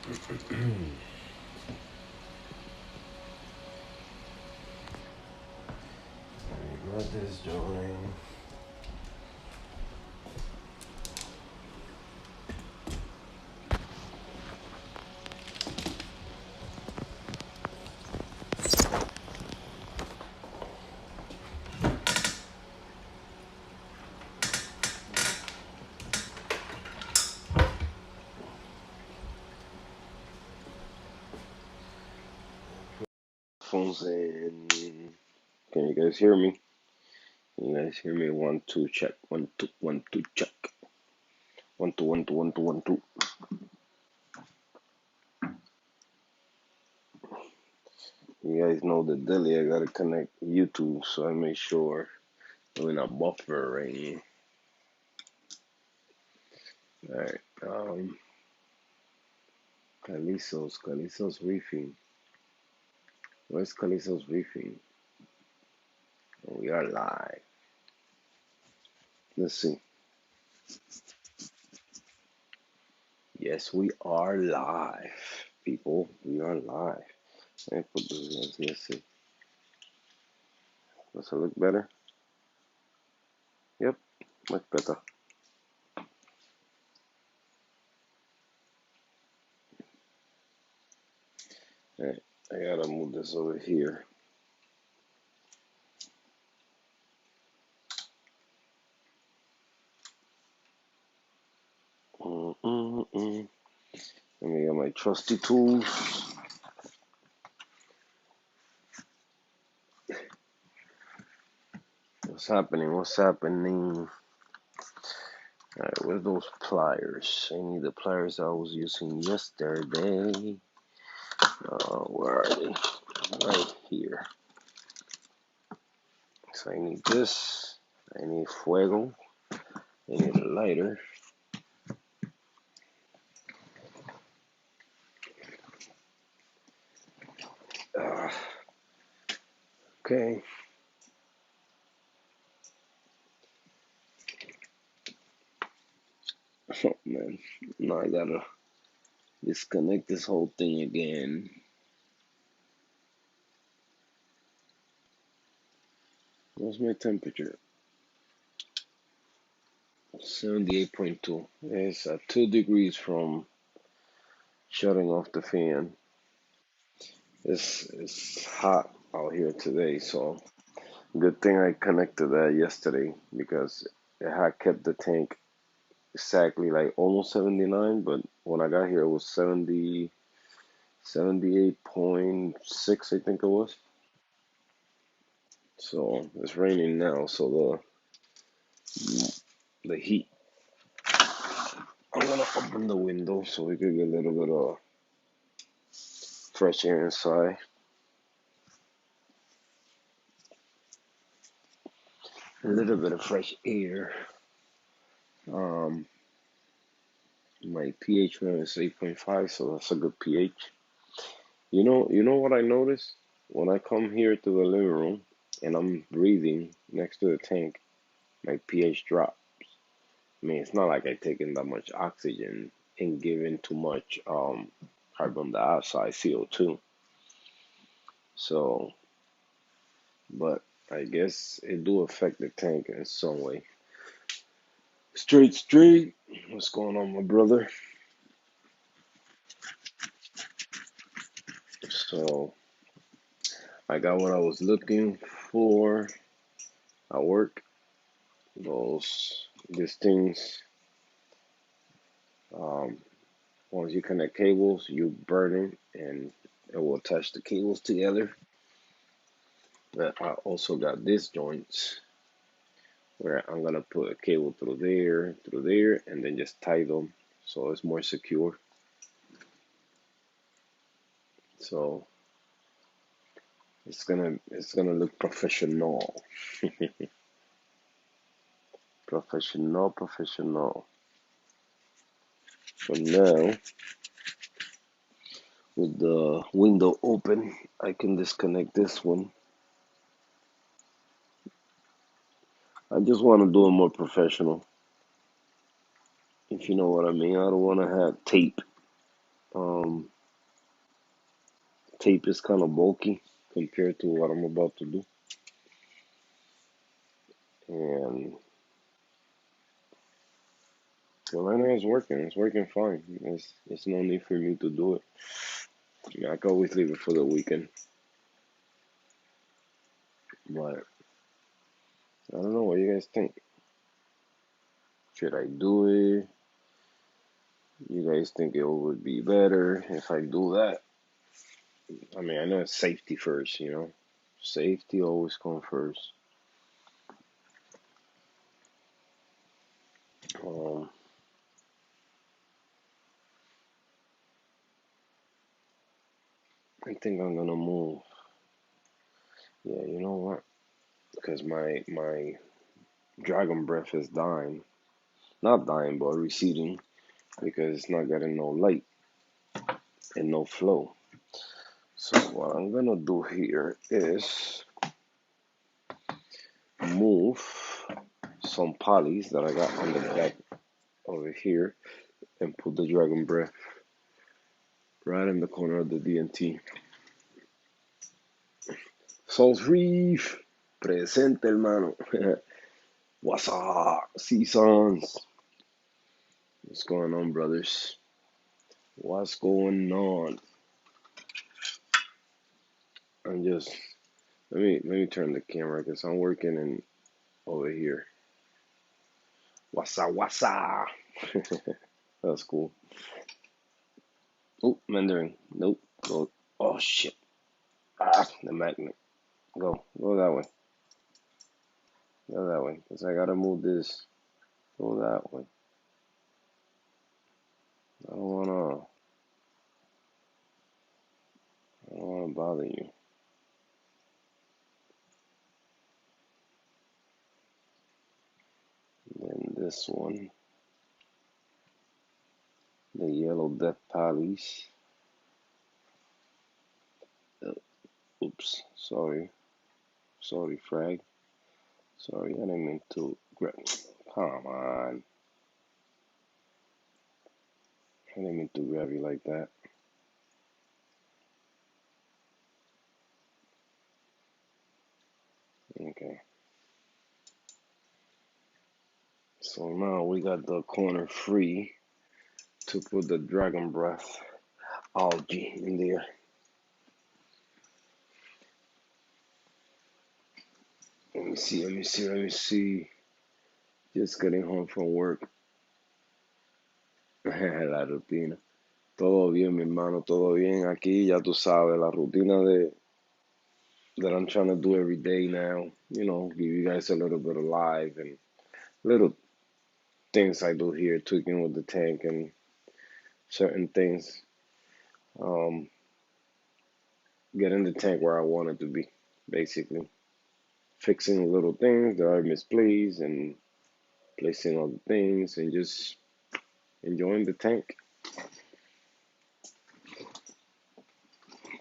Got this joint. Phones in. Can you guys hear me? Can you guys hear me? 1 2 check. 1 2 1 2 check. 1 2 1 2 1 2 1 2. You guys know the daily I gotta connect YouTube, so I make sure we're not buffering. Alright. Calizo's Reefing. Where's Calizo's Reefing? We are live. Let's see. Yes, we are live, people. We are live. Let me put this. Let's see. Does it look better? Yep, much better. Alright, I gotta move this over here. Let me get my trusty tools. What's happening? What's happening? Alright, where's those pliers? I need the pliers I was using yesterday. Where are they? Right here. So I need this. I need fuego. I need a lighter. Okay. Oh man, now I gotta disconnect this whole thing again. What's my temperature? 78.2. It's at 2 degrees from shutting off the fan. It's hot out here today, so good thing I connected that yesterday because it had kept the tank exactly like almost 79, but when I got here it was 70, 78.6, I think it was. So it's raining now, so the heat. I'm gonna open the window so we can get a little bit of fresh air inside. A little bit of fresh air. Um, my pH now is 8.5, so that's a good pH. You know what I noticed? When I come here to the living room and I'm breathing next to the tank, my pH drops. I mean, it's not like I take in that much oxygen and giving too much carbon dioxide, CO2. So, but I guess it do affect the tank in some way. Straight. What's going on, my brother? So I got what I was looking for at work. These things. Um, Once you connect cables, you burn it, and it will attach the cables together. But I also got these joints where I'm gonna put a cable through there, and then just tie them so it's more secure. So it's gonna look professional. Professional. For now, with the window open, I can disconnect this one. I just want to do it more professional, if you know what I mean. I don't want to have tape Um, Tape is kind of bulky compared to what I'm about to do, and so right now it's working. It's working fine. It's no need for me to do it. I can always leave it for the weekend, but I don't know what you guys think. Should I do it? You guys think it would be better if I do that? I mean, I know it's safety first, you know. Safety always comes first. Um, I think I'm gonna move. Yeah, you know what? Because my dragon breath is dying. Not dying, but receding because it's not getting no light and no flow. So what I'm gonna do here is move some polys that I got on the back over here and put the dragon breath right in the corner of the DNT. Souls Reef, presente hermano. What's up, Seasons? What's going on, brothers? What's going on? I'm just let me turn the camera because I'm working in over here. What's up? That's cool. Oh, Mandarin. Nope. Go. Oh shit. Ah, the magnet. Go that way. Go that way. Cause I gotta move this. Go that way. I don't wanna. I don't wanna bother you. Then this one, the yellow death polys. Oops. Sorry, frag. Sorry, I didn't mean to grab. Come on. I didn't mean to grab you like that. Okay. So now we got the corner free to put the dragon breath algae in there. Let me see. Just getting home from work. La rutina. Todo bien, mi hermano, todo bien. Aquí ya tú sabes, la rutina that I'm trying to do every day now. You know, give you guys a little bit of live and little things I do here, tweaking with the tank and certain things. Um, Getting the tank where I want it to be, basically. Fixing little things that I misplaced and placing other things and just enjoying the tank.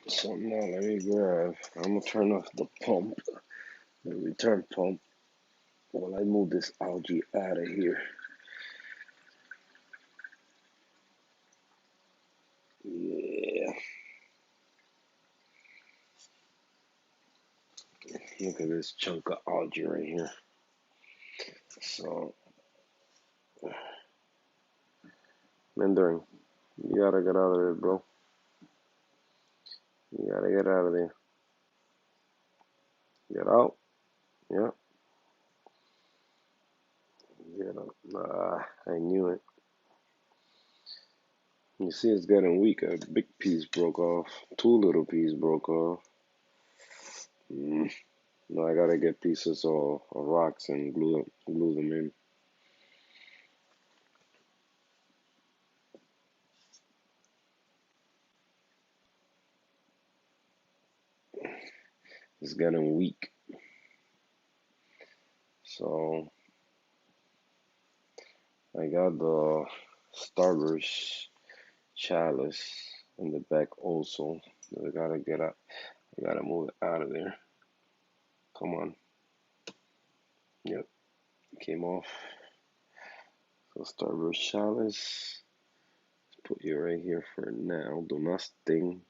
So now let me grab, I'm gonna turn off the pump, the return pump, while I move this algae out of here. Yeah, look at this chunk of algae right here. So, Mandarin, you gotta get out of there, bro. You gotta get out of there. Get out. Yeah, get out. I knew it. You see, it's getting weak. A big piece broke off. Two little pieces broke off. Mm. Now I gotta get pieces of rocks and glue them in. It's getting weak. So I got the starter's chalice in the back also. I gotta get out. I gotta move it out of there. Come on. Yep, came off. So starter's chalice. put you right here for now. Do not sting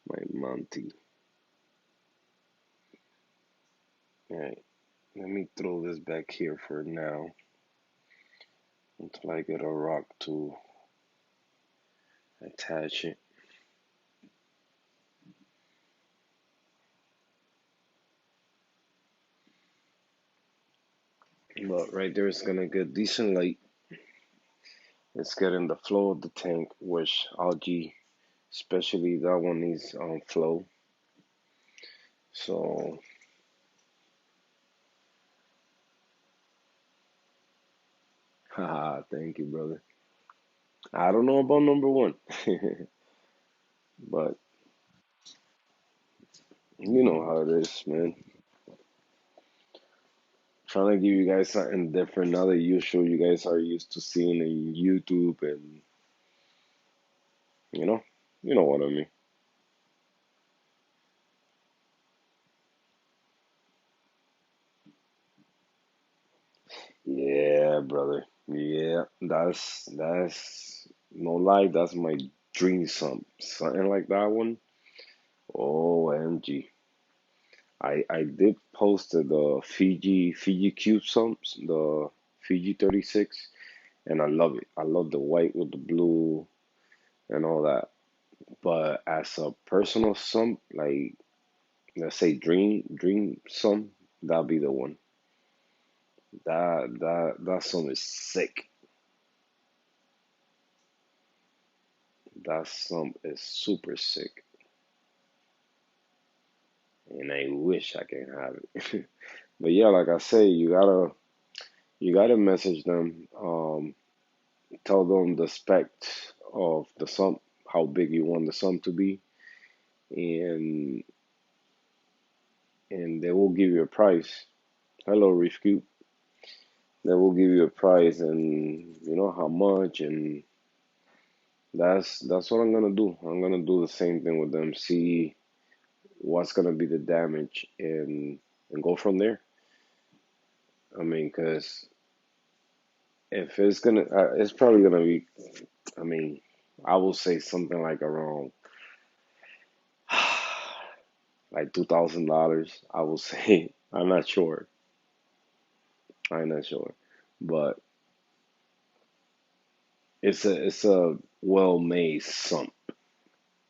my Monty. Alright, let me throw this back here for now until I get a rock to attach it. But right there it's gonna get decent light. It's getting the flow of the tank, which algae, especially that one, needs flow. So, haha, thank you, brother. I don't know about number one, but you know how it is, man. Trying to give you guys something different now that you guys are used to seeing in YouTube, and you know, you know what I mean. Yeah, brother. Yeah, that's no lie. That's my dream. Something like that one. OMG. I did post the Fiji Cube sumps, the Fiji 36, and I love it. I love the white with the blue and all that. But as a personal sump, like let's say dream sump, that'll be the one. That sump is sick. That sump is super sick, and I wish I can have it. But yeah, like I say, you gotta message them. Tell them the spec of the sump, how big you want the sump to be, and they will give you a price. Hello, Reef Cube. They will give you a price and you know how much, and that's what I'm gonna do. I'm gonna do the same thing with them. See what's gonna be the damage and go from there. I mean, cause if it's gonna, it's probably gonna be. I mean, I will say something like around like $2,000. I will say. I'm not sure. I'm not sure, but it's a well-made sump.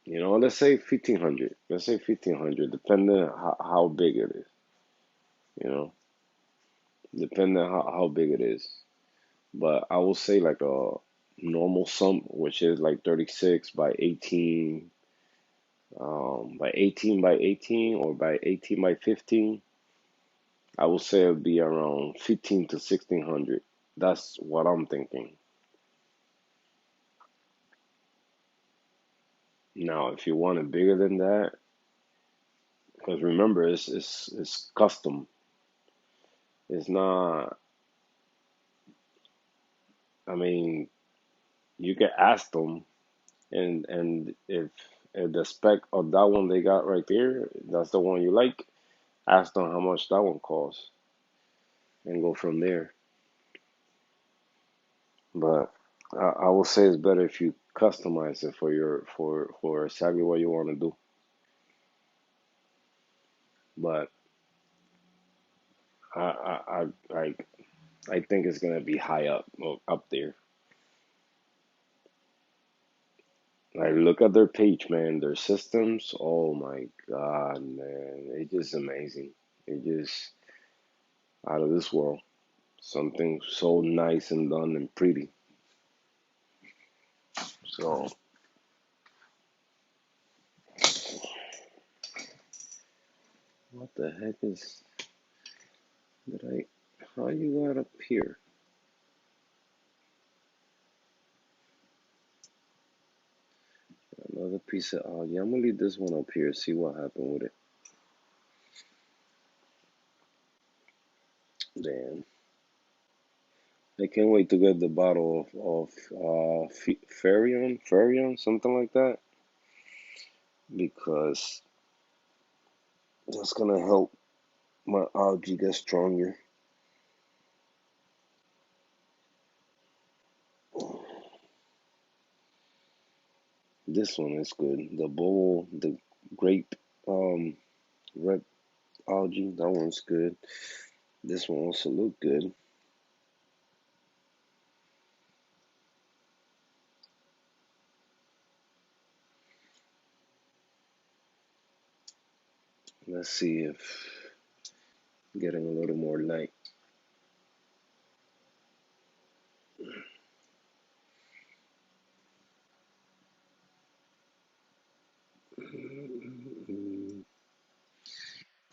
You know, let's say 1,500. Let's say 1,500, depending how big it is. You know, depending how big it is. But I will say like a normal sump, which is like 36 by 18, by 18 by 18 or by 18 by 15. I will say it'd be around 15 to 1,600. That's what I'm thinking. Now, if you want it bigger than that, because remember, it's custom. It's not. I mean, you can ask them, and if the spec of that one they got right there, that's the one you like, ask them how much that one costs, and go from there. But I will say it's better if you customize it for your for exactly what you want to do. But like I think it's gonna be high up up there. Like look at their page, man. Their systems. Oh my God, man. It's just amazing. It just out of this world. Something so nice and done and pretty. So what the heck is did I how you got up here? Another piece of yeah, I'm gonna leave this one up here, see what happened with it. Damn. I can't wait to get the bottle of Farion, something like that, because that's gonna help my algae get stronger. This one is good. The bowl, the grape, um, red algae. That one's good. This one also look good. Let's see if getting a little more light.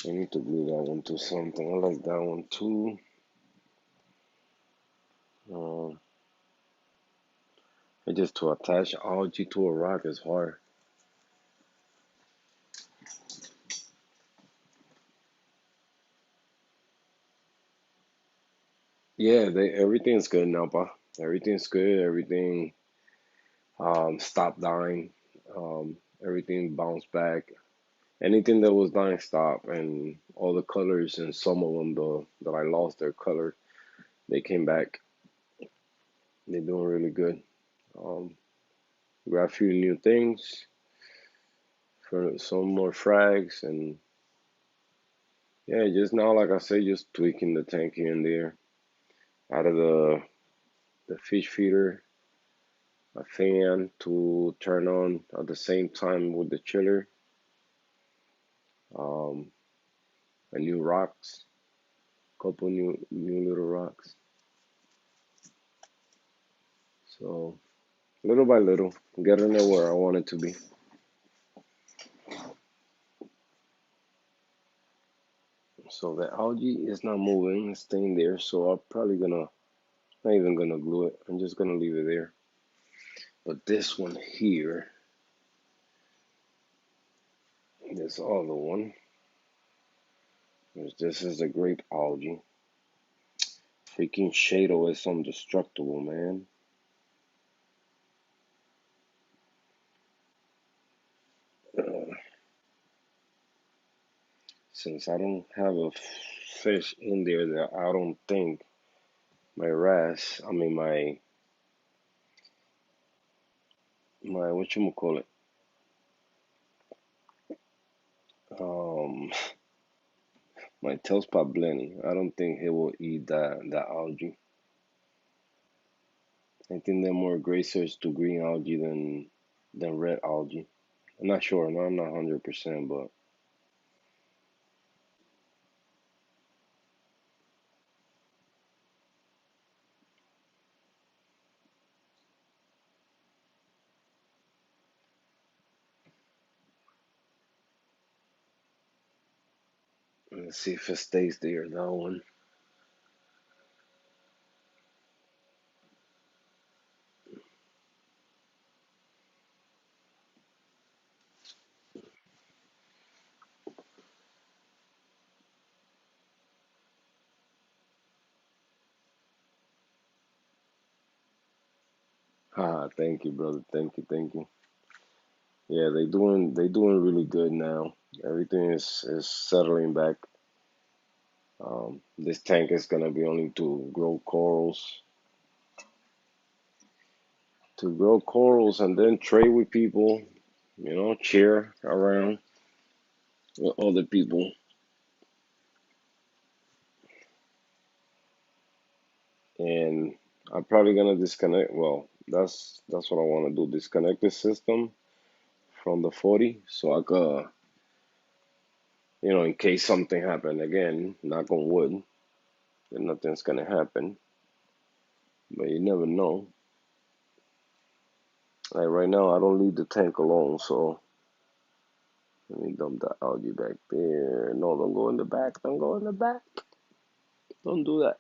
I need to glue that one to something. I like that one too. Um, it just to attach algae to a rock is hard. Yeah, everything's good now, pa. Everything's good. Everything stopped dying. Everything bounced back. Anything that was dying stopped, and all the colors and some of them though that I lost their color, they came back. They're doing really good. Um, got a few new things for some more frags, and yeah, just now, like I say, just tweaking the tank here and there. Out of the fish feeder, a fan to turn on at the same time with the chiller. Um, a new rocks, couple new little rocks. So little by little, getting it where I want it to be. So the algae is not moving, it's staying there. So I'm probably gonna not even gonna glue it. I'm just gonna leave it there. But this one here, this other one, this is the grape algae. Freaking Shado is indestructible, man. Uh, since I don't have a fish in there that I don't think my wrasse, I mean my what you call it, um, my tailspot blenny. I don't think he will eat that algae. I think they're more gracers to green algae than red algae. I'm not sure. No, I'm not 100%, but let's see if it stays there. That one. Ah, thank you, brother. Thank you, thank you. Yeah, they doing really good now. Everything is settling back. This tank is gonna be only to grow corals, and then trade with people. Cheer around with other people, and I'm probably gonna disconnect. Well, that's what I want to do. Disconnect the system from the 40, so I could, in case something happened again. Knock on wood, then nothing's gonna happen. But you never know. Like right now, I don't leave the tank alone, so let me dump that algae back there. No, don't go in the back. Don't go in the back. Don't do that.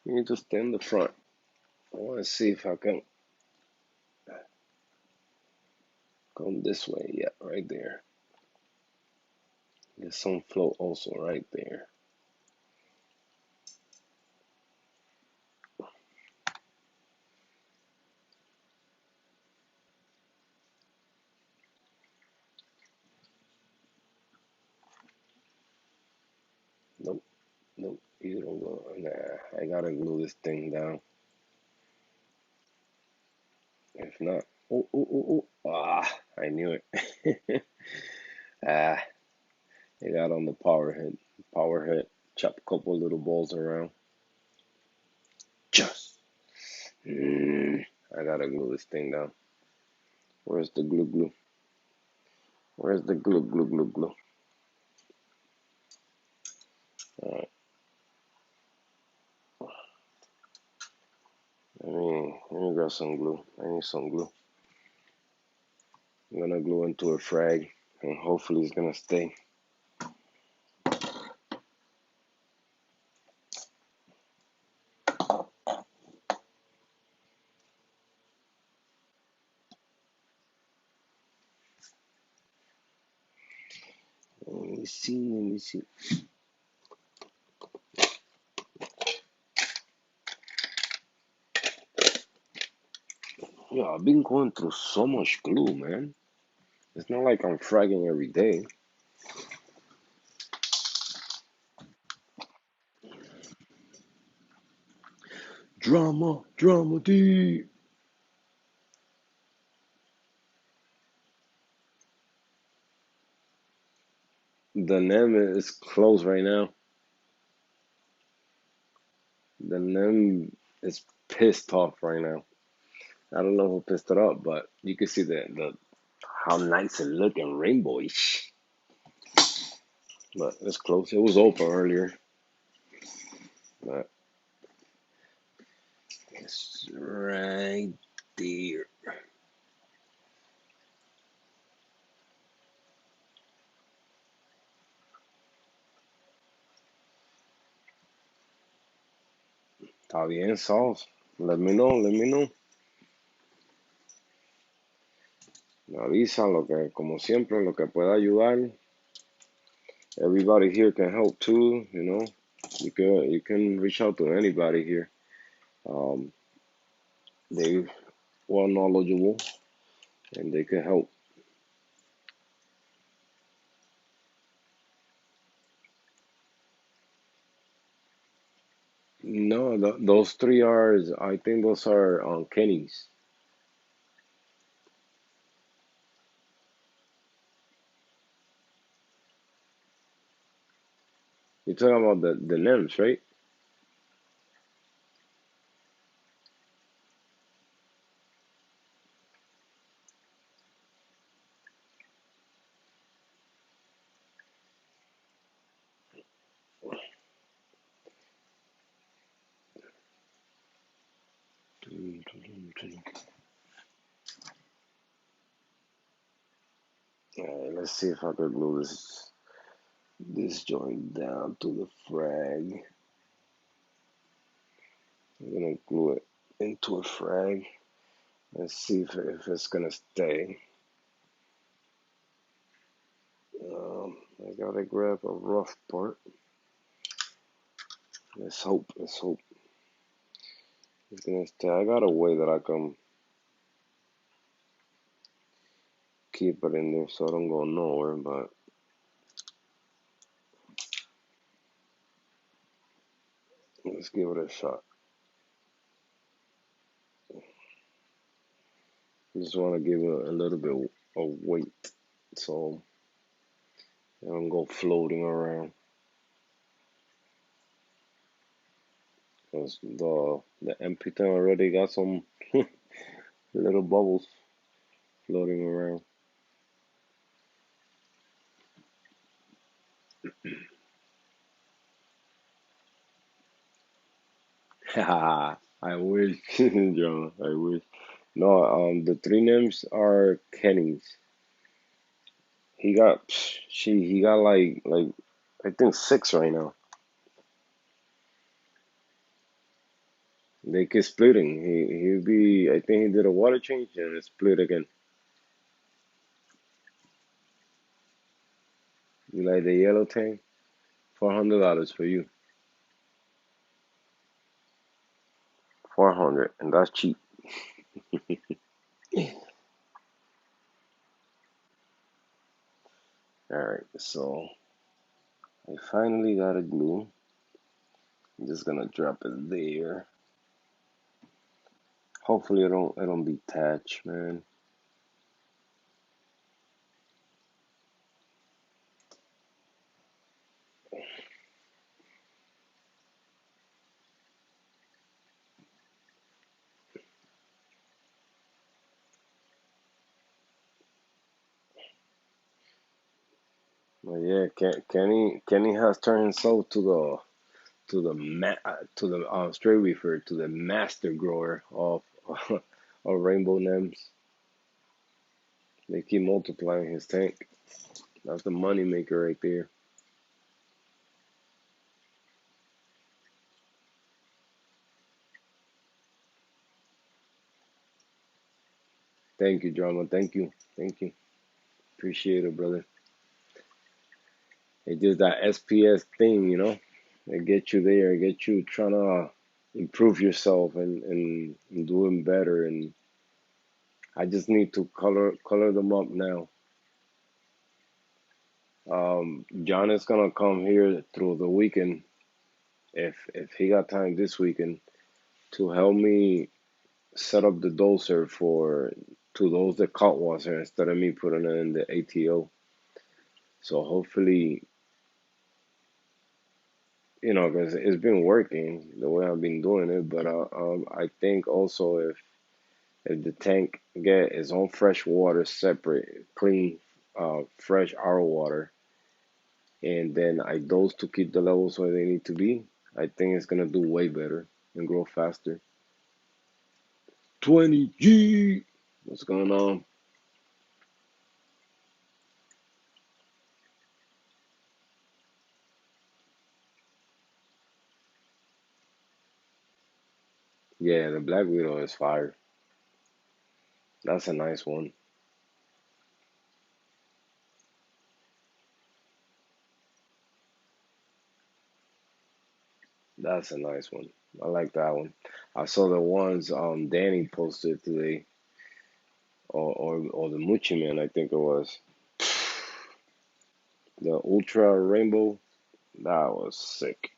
You need to stay in the front. I want to see if I can come this way. Yeah, right there. Get some flow also right there. Nope, nope. You don't go. Nah, I gotta glue this thing down. If not. Oh, oh, oh, oh. Ah, I knew it. Ah, it got on the power hit. Power hit. Chop a couple little balls around. Just. Mm, I gotta glue this thing down. Where's the glue glue? Where's the glue glue glue glue? Alright, let me grab some glue. I need some glue. I'm gonna glue into a frag and hopefully it's gonna stay. Let me see, let me see. Yeah, I've been going through so much glue, man. It's not like I'm fragging every day. Drama, drama, D. The name is closed right now. The name is pissed off right now. I don't know who pissed it up, but you can see the how nice it look and rainbowish. But it's close. It was open earlier, but it's right there. Está bien, Sauce. Let me know, let me know. Me avisa lo que, como siempre, lo que pueda ayudar. Everybody here can help too, you know. You can reach out to anybody here. Um, they well knowledgeable and they can help. No, those three are, I think those are Kenny's. You're talking about the names, right? Alright, let's see if I can glue this joint down to the frag. I'm gonna glue it into a frag. Let's see if it's gonna stay. I gotta grab a rough part. Let's hope. Let's hope it's gonna stay. I got a way that I can keep it in there so I don't go nowhere. But let's give it a shot. Just want to give it a little bit of weight so I don't go floating around. Cause the empty thing already got some little bubbles floating around. I wish, John. I wish. No, the three names are Kenny's. He got like I think six right now. They keep splitting. He'll be. I think he did a water change and it split again. You like the yellow tank? $400 for you. 400, and that's cheap. All right, so I finally got a glue. I'm just gonna drop it there. Hopefully, it don't be attached, man. But yeah, Kenny has turned himself to the stray reefer, to the master grower of of rainbow nems. They keep multiplying his tank. That's the money maker right there. Thank you, drama. Thank you. Thank you. Appreciate it, brother. It's just that SPS thing, you know. It gets you there, it gets you trying to improve yourself and doing better. And I just need to color them up now. John is gonna come here through the weekend if he got time this weekend to help me set up the doser for to those that caught water instead of me putting it in the ATO. So hopefully, you know, because it's been working the way I've been doing it. But I think also if the tank get its own fresh water, separate, clean, fresh our water, and then I dose to keep the levels where they need to be, I think it's gonna do way better and grow faster. 20G, what's going on? Yeah, the Black Widow is fire. That's a nice one. That's a nice one. I like that one. I saw the ones Danny posted today, or the Muchi Man, I think it was. The Ultra Rainbow, that was sick.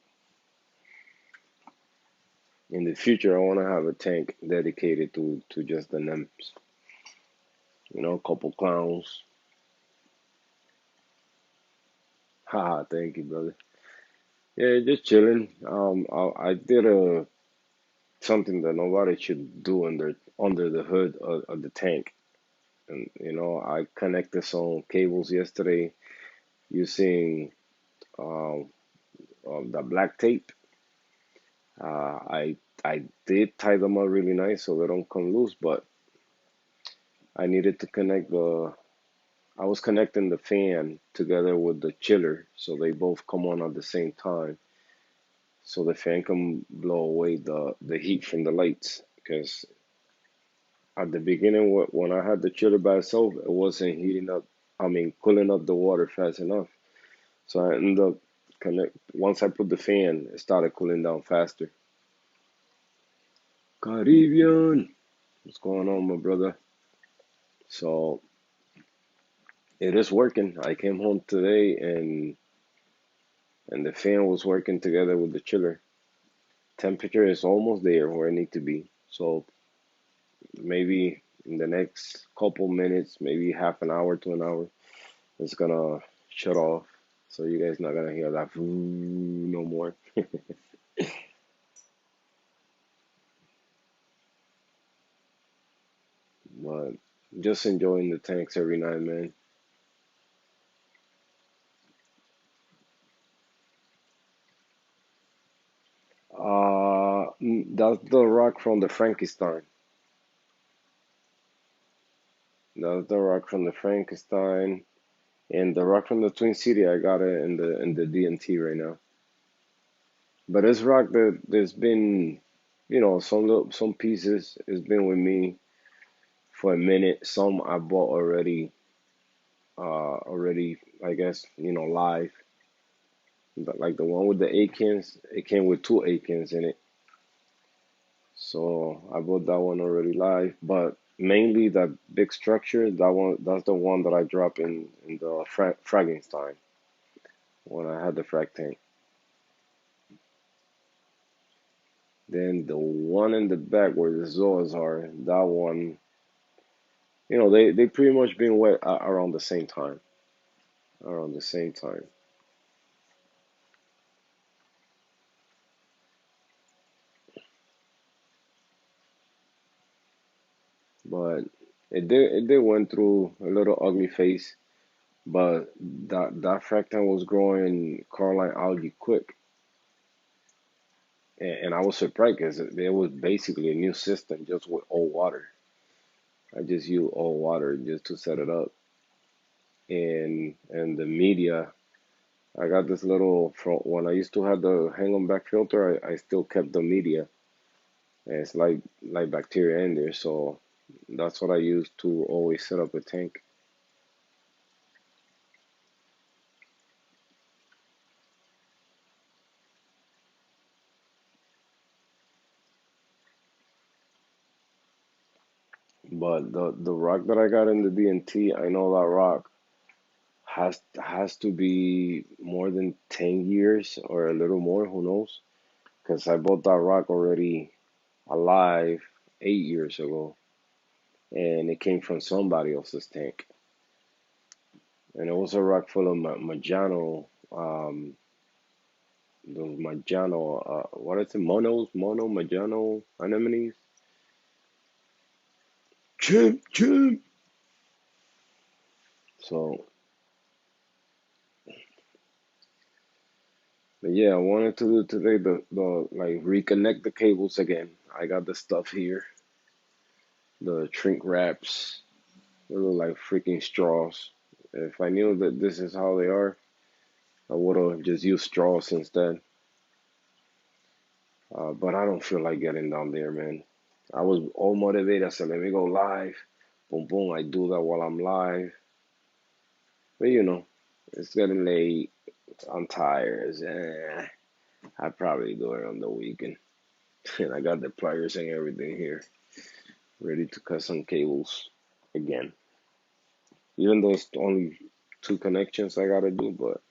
In the future, I want to have a tank dedicated to just the nymphs. You know, a couple clowns. Haha, thank you, brother. Yeah, just chilling. I did a something that nobody should do under the hood of the tank. And you know, I connected some cables yesterday using um, the black tape. I did tie them up really nice so they don't come loose, but I needed to connect the. I was connecting the fan together with the chiller, so they both come on at the same time, so the fan can blow away the heat from the lights. Because at the beginning, when I had the chiller by itself, it wasn't heating up. I mean, cooling up the water fast enough. So I ended up connect. Once I put the fan, it started cooling down faster. Caribbean, what's going on, my brother? So it is working. I came home today and the fan was working together with the chiller. Temperature is almost there where it need to be. So maybe in the next couple minutes, maybe half an hour to an hour, it's gonna shut off. So you guys not gonna hear that no more. But just enjoying the tanks every night, man. That's the rock from the Frankenstein. That's the rock from the Frankenstein, and the rock from the Twin City. I got it in the DNT right now. But this rock that there's been, you know, some pieces has been with me for a minute. Some I bought already, I guess, you know, live. But like the one with the Akins, it came with two Akins in it. So I bought that one already live. But mainly that big structure, that's the one that I dropped in the Frankenstein when I had the frag tank. Then the one in the back where the Zoas are, that one, you know, they pretty much been wet around the same time. Around the same time. but it did went through a little ugly phase. But that frac tank was growing coralline algae quick, and I was surprised because it was basically a new system just with old water. I just used old water just to set it up, and the media. I got this little front one. I used to have the hang on back filter. I still kept the media. And it's like bacteria in there, so that's what I use to always set up a tank. But the rock that I got in the DNT, I know that rock has to be more than 10 years or a little more, who knows? Because I bought that rock already alive 8 years ago, and it came from somebody else's tank. And it was a rock full of Maggiano, those Maggiano, what is it, Maggiano anemones? Chimp, chimp. So, but yeah, I wanted to do today the like reconnect the cables again. I got the stuff here, the shrink wraps. They look like freaking straws. If I knew that this is how they are, I would have just used straws instead. But I don't feel like getting down there, man. I was all motivated. I said, let me go live. Boom, boom. I do that while I'm live. But it's getting late. I'm tired. I probably do it on the weekend. And I got the pliers and everything here, ready to cut some cables again. Even though it's only two connections I gotta do, but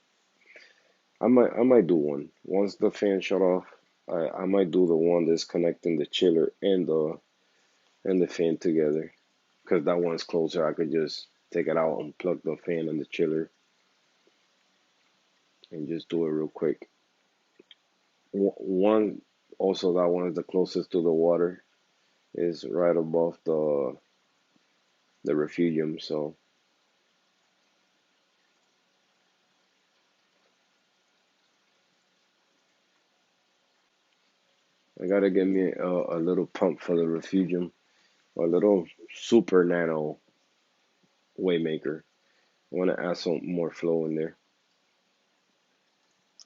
I might do one. Once the fan shut off, I might do the one that's connecting the chiller and the fan together. Cause that one's closer. I could just take it out, unplug the fan and the chiller, and just do it real quick. One also that one is the closest to the water. Is right above the refugium. So I gotta get me a little pump for the refugium, a little super nano waymaker. I want to add some more flow in there.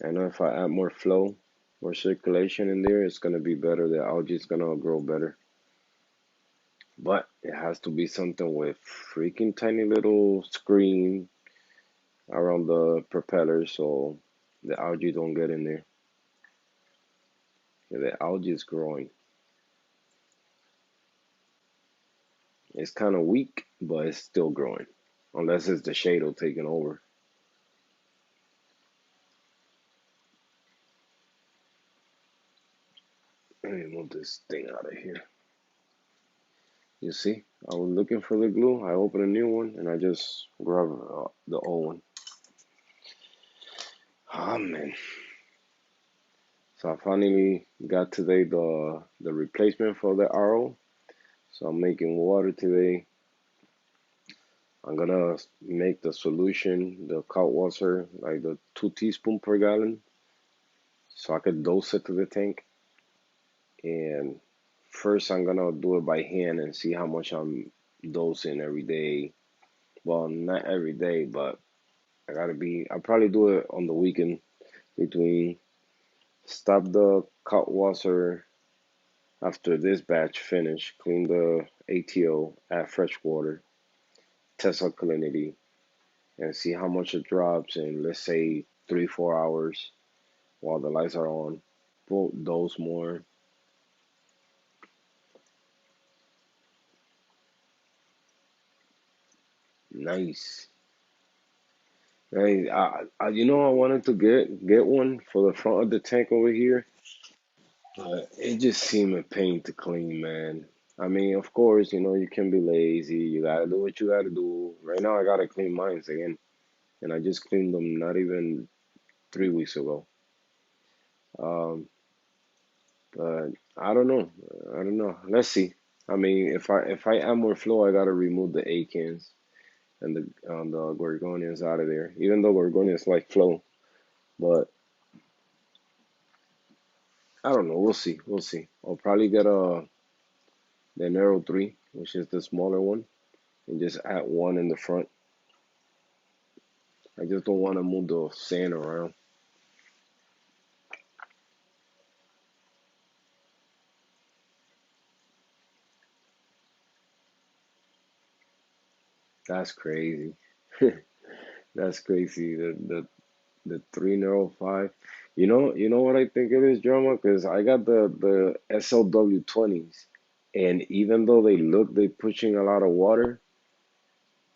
I know if I add more flow, more circulation in there, it's gonna be better. The algae is gonna grow better. But it has to be something with freaking tiny little screen around the propeller so the algae don't get in there. Yeah, the algae is growing. It's kind of weak, but it's still growing. Unless it's the shadow taking over. Let me move this thing out of here. You see, I was looking for the glue. I opened a new one and I just grabbed the old one. Oh man. So I finally got today the replacement for the RO. So I'm making water today. I'm gonna make the solution, the cold water, like the 2 teaspoons per gallon, so I could dose it to the tank. And first, I'm gonna do it by hand and see how much I'm dosing every day. Well, not every day, but I'll probably do it on the weekend between stop the cut water after this batch finish, clean the ATO, add fresh water, test alkalinity, and see how much it drops in, let's say, 3, 4 hours while the lights are on. Put dose more. Nice. Hey, I wanted to get one for the front of the tank over here, but it just seemed a pain to clean, man. I mean, of course, you can be lazy. You gotta do what you gotta do. Right now, I gotta clean mine again, and I just cleaned them not even 3 weeks ago. Um, but I don't know. I don't know. Let's see. I mean, if I add more flow, I gotta remove the Akins and the Gorgonians out of there. Even though Gorgonians like flow, but I don't know. We'll see. We'll see. I'll probably get the Nero 3, which is the smaller one, and just add one in the front. I just don't want to move the sand around. That's crazy. That's crazy. The 305. You know what I think it is, drama? Because I got the SLW 20s, and even though they pushing a lot of water,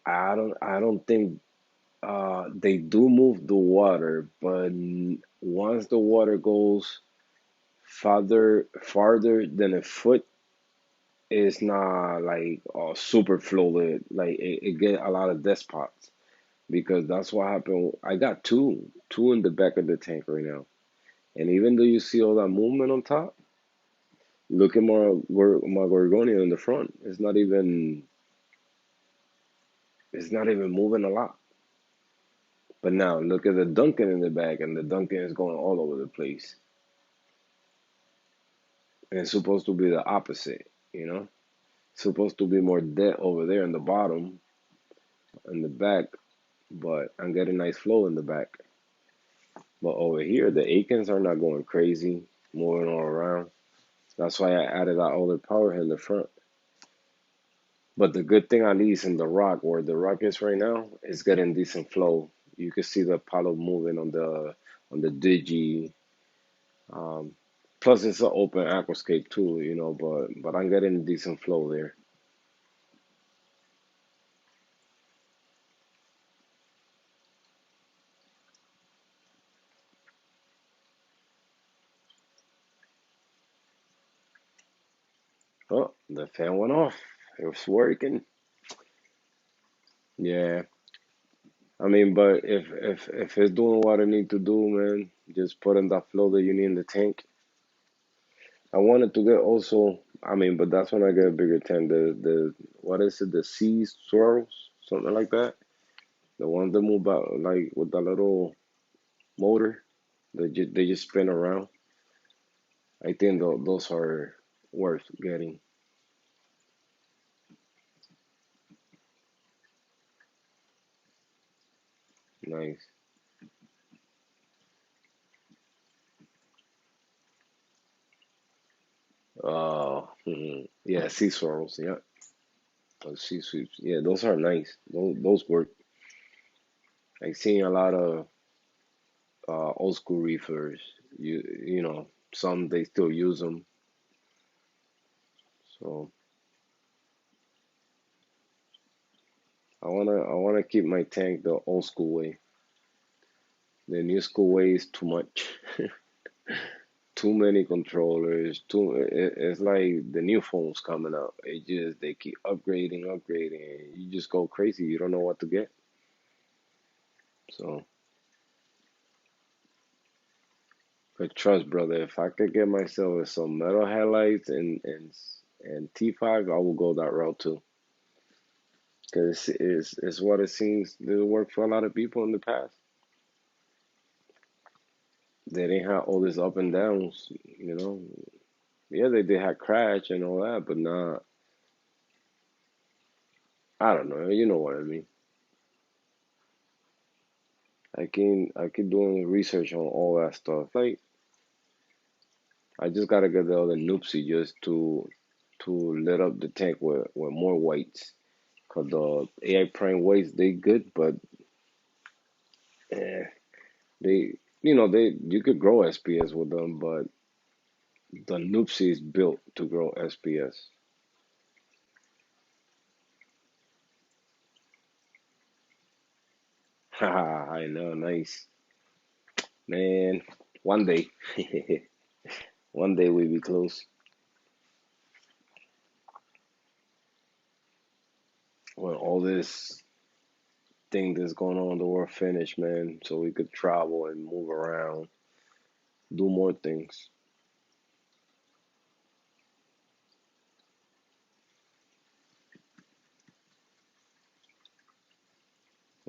I don't think they do move the water, but once the water goes farther than a foot, it's not like super fluid. Like it get a lot of dead spots because that's what happened. I got two in the back of the tank right now. And even though you see all that movement on top, look at my Gorgonia in the front. It's not even moving a lot. But now look at the Duncan in the back, and the Duncan is going all over the place. And it's supposed to be the opposite, you know? It's supposed to be more dead over there in the bottom, in the back, but I'm getting nice flow in the back. But over here, the Aikens are not going crazy, moving all around. That's why I added that other power head in the front. But the good thing at least in the rock, where the rock is right now, is getting decent flow. You can see the paddle moving on the digi. Um, Plus it's an open aquascape too, but I'm getting decent flow there. Oh, the fan went off. It was working. Yeah. I mean, but if it's doing what it need to do, man, just put in that flow that you need in the tank. I wanted to get also, I mean, but that's when I get a bigger tank. The what is it? The sea swirls, something like that. The ones that move out like with the little motor. They just spin around. I think those are worth getting. Nice. Yeah, sea swirls. Yeah, sea sweeps. Yeah, those are nice. Those work. I've seen a lot of old school reefers. Some they still use them. So I wanna keep my tank the old school way. The new school way is too much. Too many controllers. It's like the new phones coming out. They keep upgrading. You just go crazy. You don't know what to get. So, but trust, brother, if I could get myself some metal headlights and T5, I will go that route too. Because it's what it seems to work for a lot of people in the past. They didn't have all this up and downs, you know. Yeah, they did have crash and all that, but not. I don't know. You know what I mean. I keep doing research on all that stuff. Like I just gotta get the other Noopsy just to lit up the tank with more whites. Cause the AI Prime whites they good, but eh, they you could grow SPS with them, but the Noopsy is built to grow SPS. Haha, I know, nice man. One day, one day we be close. When all this thing that's going on in the world finish, man, so we could travel and move around, do more things.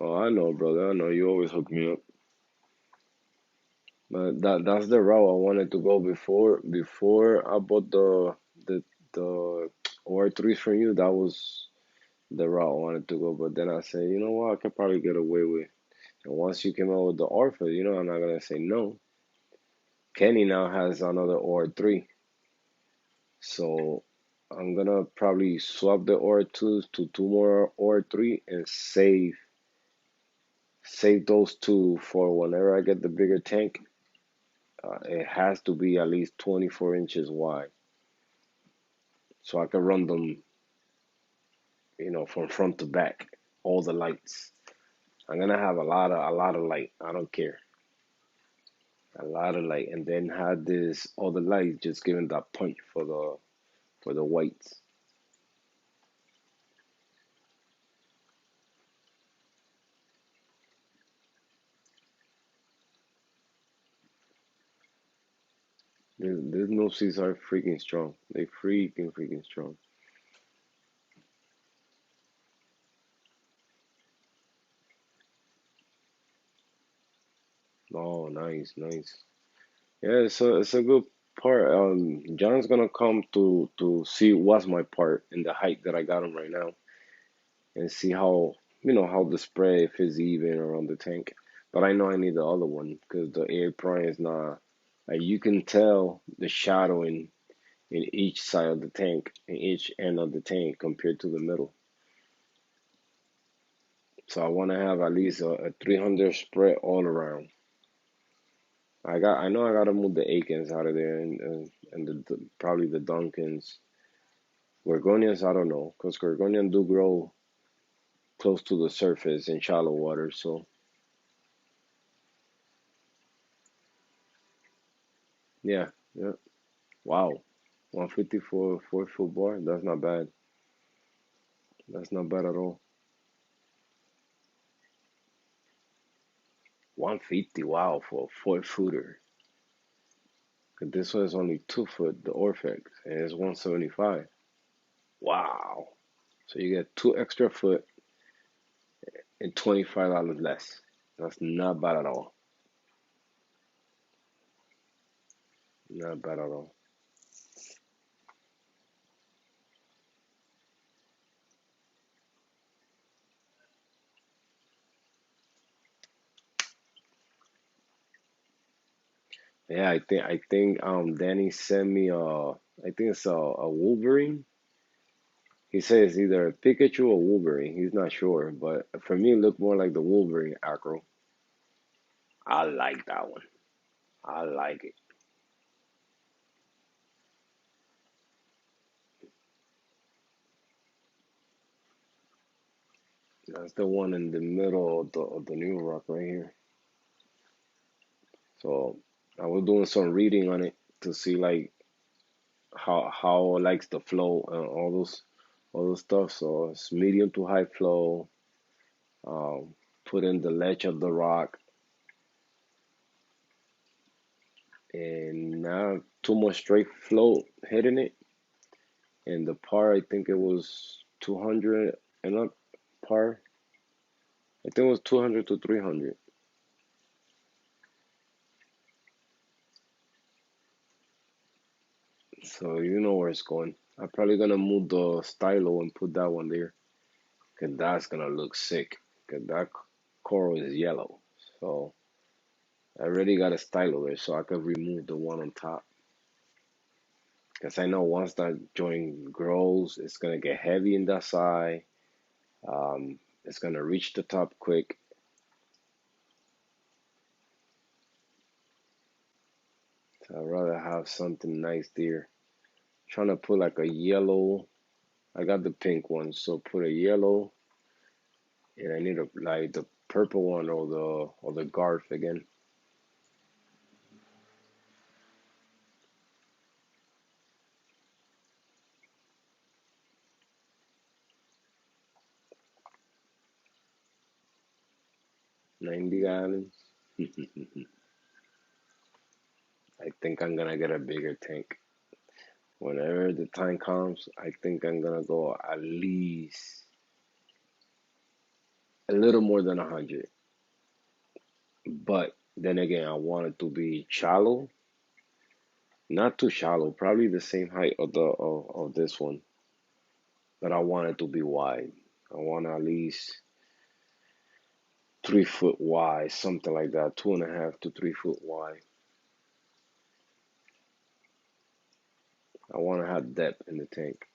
Oh, I know, brother. I know you always hook me up. But that's the route I wanted to go before I bought the OR3s from you. That was the route I wanted to go. But then I said, you know what, I could probably get away with. And once you came out with the Orpha, I'm not gonna say no. Kenny now has another OR3, so I'm gonna probably swap the OR2s to two more OR3 and save those two for whenever I get the bigger tank. It has to be at least 24 inches wide, so I can run them, from front to back, all the lights. I'm gonna have a lot of light. I don't care, a lot of light, and then have this other light just giving that punch for the whites. These no seats are freaking strong. They freaking strong. Oh, nice, nice. Yeah, it's a good part. John's gonna come to see what's my part in the height that I got him right now, and see how the spray if it's even around the tank. But I know I need the other one because the air prime is not. Like you can tell the shadowing in each side of the tank, in each end of the tank compared to the middle. So I want to have at least a 300 spread all around. I know I gotta move the Aikens out of there and probably the Duncans. Gorgonians, I don't know, because Gorgonian do grow close to the surface in shallow water. So yeah, yeah. Wow, 150 for a 4 foot bar. That's not bad. That's not bad at all. 150, wow, for a 4 footer. 'Cause this one is only 2 foot, the Orphex, and it's 175. Wow. So you get two extra foot and $25 less. That's not bad at all. Not bad at all. Yeah, I think Danny sent me I think it's a Wolverine. He says either Pikachu or Wolverine. He's not sure, but for me it looked more like the Wolverine acro. I like that one. I like it. That's the one in the middle of the new rock right here. So I was doing some reading on it to see like how it likes the flow and all those stuff. So it's medium to high flow. Um, put in the ledge of the rock, and now two more straight float hitting it. And the par, I think it was 200 and up par. I think it was 200 to 300. So you know where it's going. I'm probably gonna move the stylo and put that one there, cause that's gonna look sick. Cause that coral is yellow. So I already got a stylo there, so I could remove the one on top. Cause I know once that joint grows, it's gonna get heavy in that side. It's gonna reach the top quick. So I'd rather have something nice there. Trying to put like a yellow. I got the pink one, so put a yellow, and I need a like the purple one or the Garth again. 90 gallons. I think I'm gonna get a bigger tank. Whenever the time comes, I think I'm gonna go at least a little more than 100. But then again, I want it to be shallow, not too shallow, probably the same height of of this one, but I want it to be wide. I want at least 3 foot wide, something like that, 2.5 to 3 foot wide. I want to have depth in the tank,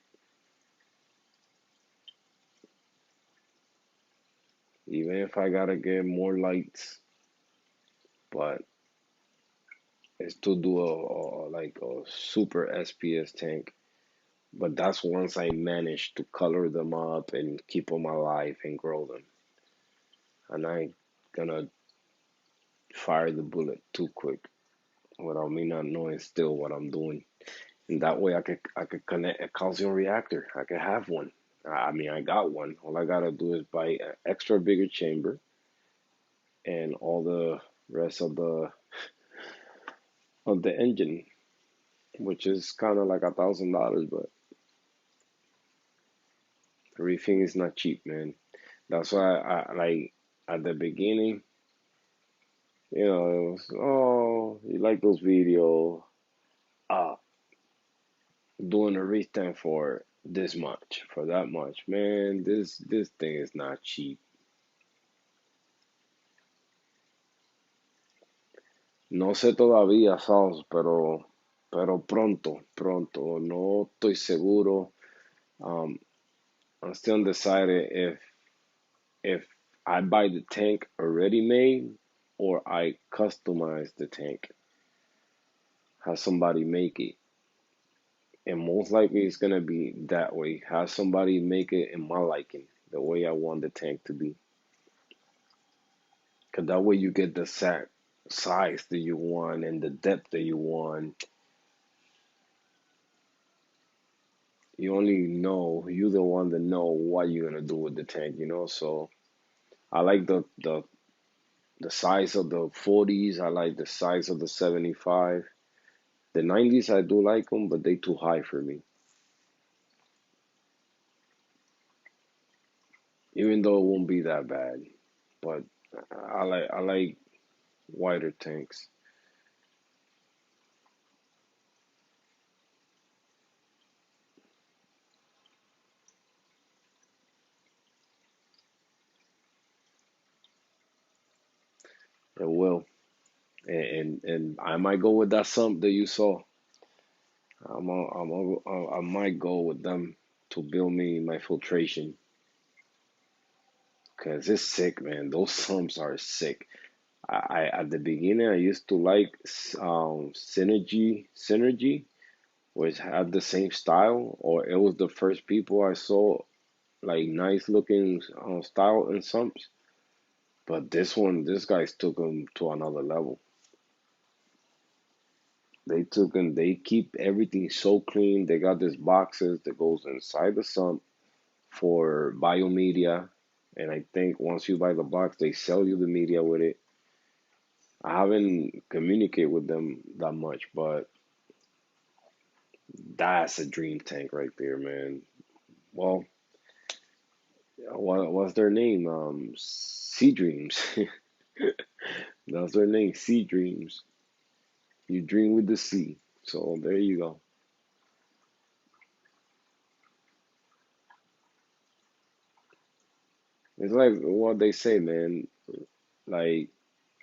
even if I gotta get more lights, but it's to do like a super SPS tank. But that's once I manage to color them up and keep them alive and grow them. And I ain't gonna fire the bullet too quick without me not knowing still what I'm doing. And that way I could connect a calcium reactor. I could have one. I mean I got one. All I gotta do is buy an extra bigger chamber and all the rest of the engine, which is kind of like $1,000, but reefing is not cheap, man. That's why I like at the beginning, it was, oh, you like those videos, uh, doing a reef tank for this much, for that much, man. This thing is not cheap. No sé todavía, Sauce, pero pronto. No estoy seguro. Um, I'm still undecided if I buy the tank already made or I customize the tank, have somebody make it. And most likely it's gonna be that way. Have somebody make it in my liking, the way I want the tank to be. Cause that way you get the sack size that you want and the depth that you want. You only know, you're the one that know what you're gonna do with the tank. So I like the size of the 40s. I like the size of the 75. The 90s I do like them, but they too high for me. Even though it won't be that bad, but I like wider tanks. It will, and I might go with that sump that you saw. I might go with them to build me my filtration, cause it's sick, man. Those sumps are sick. I at the beginning I used to like synergy, which had the same style, or it was the first people I saw like nice looking style and sumps. But this guys took them to another level. They keep everything so clean. They got these boxes that goes inside the sump for biomedia, and I think once you buy the box, they sell you the media with it. I haven't communicated with them that much, but that's a dream tank right there, man. Well, what's their name? Sea Dreams. That's their name, Sea Dreams. You dream with the sea. So there you go. It's like what they say, man. Like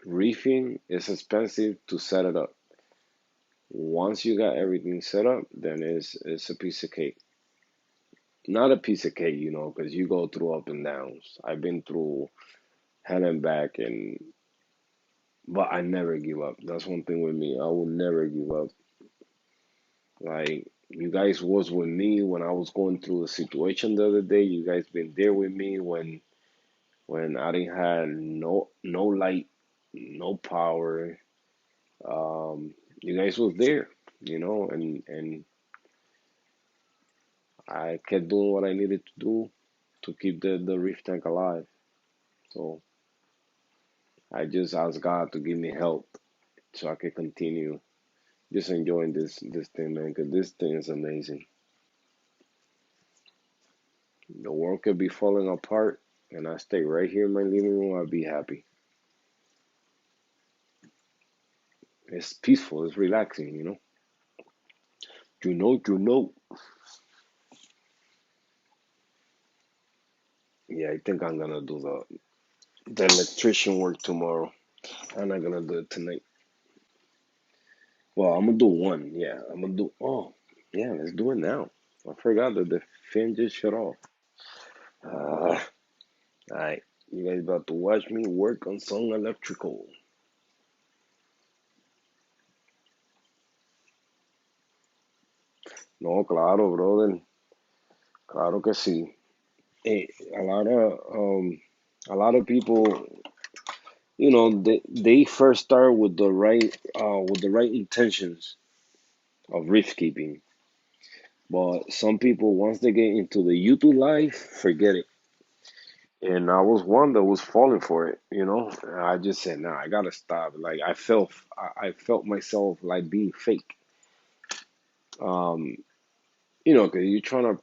reefing is expensive to set it up. Once you got everything set up, then it's a piece of cake. Not a piece of cake, because you go through up and downs. I've been through hell and back, but I never give up. That's one thing with me. I will never give up. Like you guys was with me when I was going through a situation the other day. You guys been there with me when I didn't have no light, no power. You guys was there, and I kept doing what I needed to do to keep the reef tank alive. So I just asked God to give me help so I could continue just enjoying this thing, man, because this thing is amazing. The world could be falling apart, and I stay right here in my living room, I'd be happy. It's peaceful, it's relaxing, you know. You know. Yeah, I think I'm gonna do the electrician work tomorrow. I'm not gonna do it tonight. Well, I'm gonna do one. Yeah, I'm gonna do. Oh, yeah, let's do it now. I forgot that the fan just shut off. All right, you guys about to watch me work on some electrical. No, claro, brother. Claro que sí. Eh, a lot of a lot of people, they first start with the right intentions of reef keeping, but some people once they get into the YouTube life, forget it. And I was one that was falling for it, you know. And I just said, nah, I gotta stop. Like I felt myself like being fake. Um, because you're trying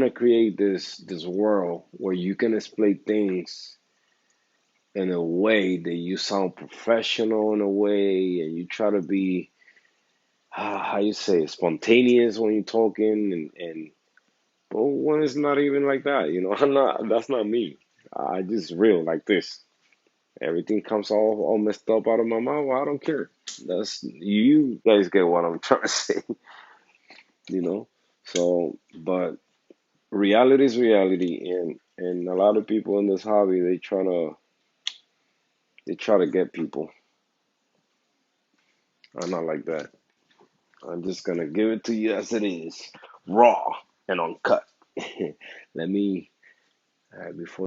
to create this world where you can explain things in a way that you sound professional in a way, and you try to be how you say spontaneous when you're talking, and but when it's not even like that, I'm not. That's not me. I just real like this. Everything comes all messed up out of my mouth. Well, I don't care. That's you guys get what I'm trying to say, you know. So, but reality is reality, and a lot of people in this hobby they try to get people. I'm not like that. I'm just gonna give it to you as it is, raw and uncut. Let me before.